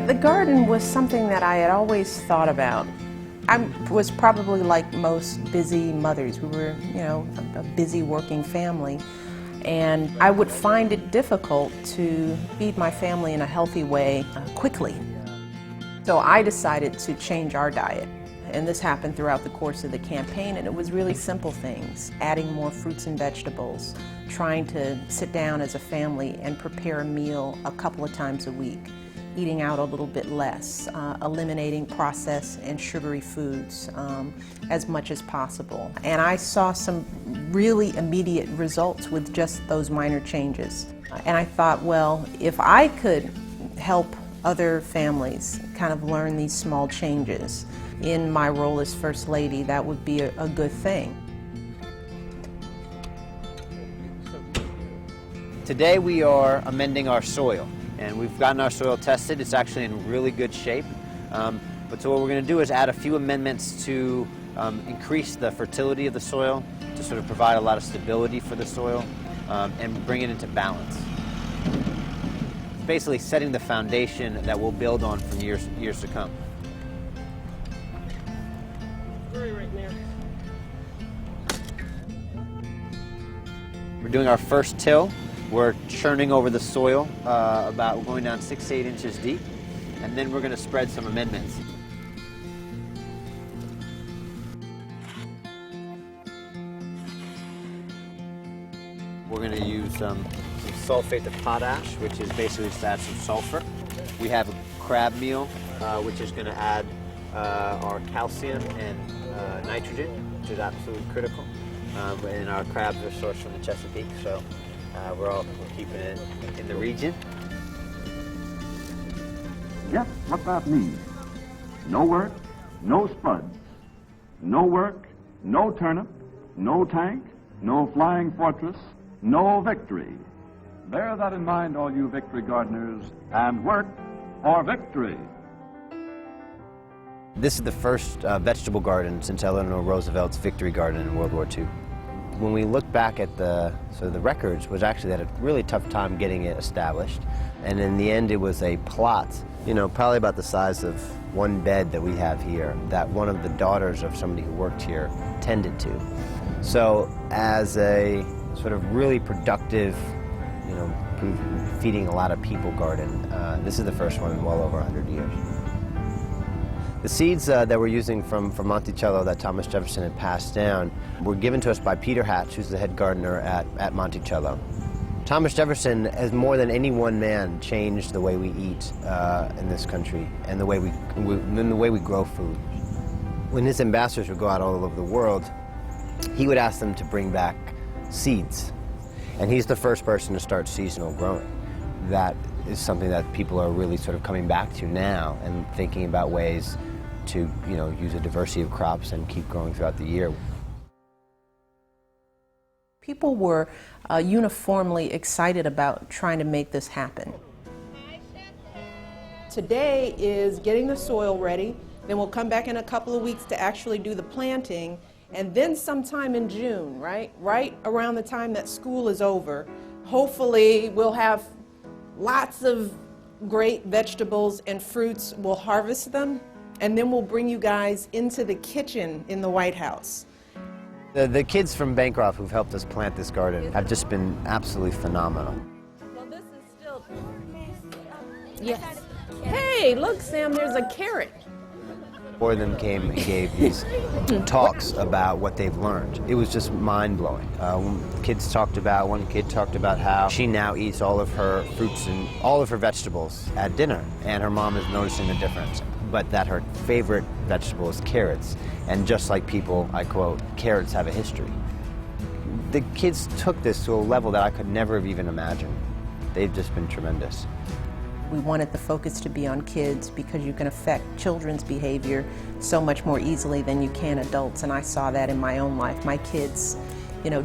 The garden was something that I had always thought about. I was probably like most busy mothers. We were, a busy working family. And I would find it difficult to feed my family in a healthy way quickly. So I decided to change our diet. And this happened throughout the course of the campaign, and it was really simple things. Adding more fruits and vegetables, trying to sit down as a family and prepare a meal a couple of times a week, eating out a little bit less, eliminating processed and sugary foods as much as possible. And I saw some really immediate results with just those minor changes. And I thought, well, if I could help other families kind of learn these small changes in my role as First Lady, that would be a good thing. Today we are amending our soil, and we've gotten our soil tested. It's actually in really good shape. But so what we're going to do is add a few amendments to increase the fertility of the soil, to sort of provide a lot of stability for the soil, and bring it into balance. It's basically setting the foundation that we'll build on for years to come. Right now. We're doing our first till. We're churning over the soil, we're going down 6 to 8 inches deep, and then we're going to spread some amendments. We're going to use some sulfate of potash, which is basically just add some sulfur. We have a crab meal, which is going to add our calcium and nitrogen, which is absolutely critical. And our crabs are sourced from the Chesapeake, so we're keeping it in the region. Guess what that means. No work, no spuds. No work, no turnip, no tank, no flying fortress, no victory. Bear that in mind, all you victory gardeners, and work for victory. This is the first vegetable garden since Eleanor Roosevelt's Victory Garden in World War II. When we look back at the records, was actually had a really tough time getting it established, and in the end it was a plot, probably about the size of one bed that we have here, that one of the daughters of somebody who worked here tended to. So as a sort of really productive, feeding a lot of people garden, this is the first one in well over 100 years. The seeds that we're using from Monticello that Thomas Jefferson had passed down were given to us by Peter Hatch, who's the head gardener at Monticello. Thomas Jefferson has more than any one man changed the way we eat in this country and the way we grow food. When his ambassadors would go out all over the world, he would ask them to bring back seeds. And he's the first person to start seasonal growing. That is something that people are really sort of coming back to now and thinking about ways to, use a diversity of crops and keep growing throughout the year. People were uniformly excited about trying to make this happen. Today is getting the soil ready, then we'll come back in a couple of weeks to actually do the planting, and then sometime in June, right around the time that school is over, hopefully we'll have lots of great vegetables and fruits. We'll harvest them, and then we'll bring you guys into the kitchen in the White House. The kids from Bancroft who've helped us plant this garden have just been absolutely phenomenal. Well, this is still... Yes. Hey, look, Sam, there's a carrot. Four of them came and gave these talks about what they've learned. It was just mind-blowing. One kid talked about how she now eats all of her fruits and all of her vegetables at dinner, and her mom is noticing the difference. But that her favorite vegetable is carrots, and just like people, I quote, carrots have a history. The kids took this to a level that I could never have even imagined. They've just been tremendous. We wanted the focus to be on kids because you can affect children's behavior so much more easily than you can adults, and I saw that in my own life. My kids,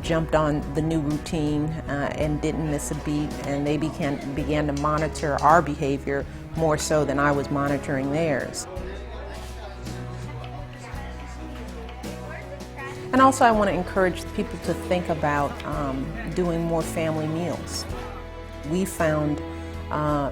jumped on the new routine and didn't miss a beat, and they began to monitor our behavior more so than I was monitoring theirs. And also I want to encourage people to think about doing more family meals. We found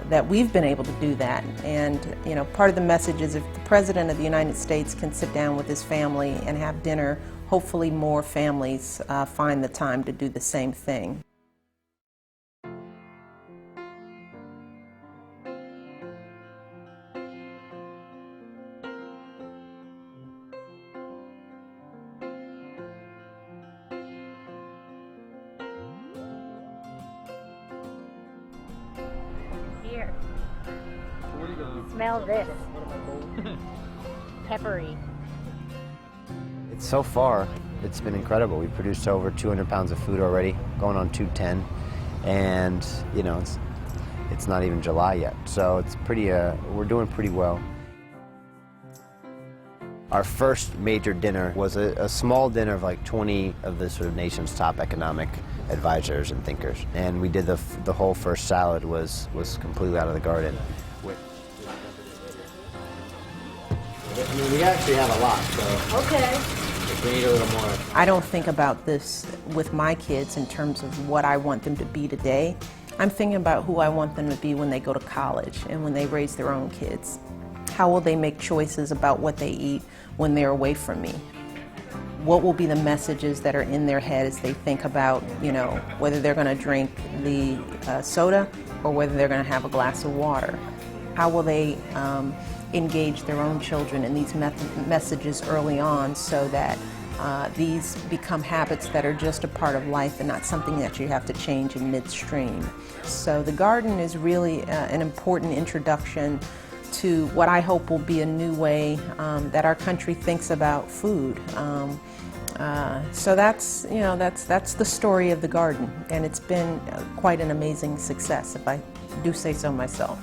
that we've been able to do that. And you know, part of the message is if the President of the United States can sit down with his family and have dinner, hopefully more families find the time to do the same thing. Here. Smell this. Peppery. So far, it's been incredible. We've produced over 200 pounds of food already, going on 210, and you know, it's not even July yet, so it's pretty. We're doing pretty well. Our first major dinner was a small dinner of like 20 of the sort of nation's top economic advisors and thinkers, and we did the whole first salad was completely out of the garden. I mean, we actually have a lot, so Okay. if we need a little more. I don't think about this with my kids in terms of what I want them to be today. I'm thinking about who I want them to be when they go to college and when they raise their own kids. How will they make choices about what they eat when they're away from me? What will be the messages that are in their head as they think about, you know, whether they're going to drink the soda or whether they're going to have a glass of water? How will they engage their own children in these messages early on so that these become habits that are just a part of life and not something that you have to change in midstream? So the garden is really an important introduction to what I hope will be a new way that our country thinks about food. So that's, you know, that's the story of the garden, and it's been quite an amazing success, if I do say so myself.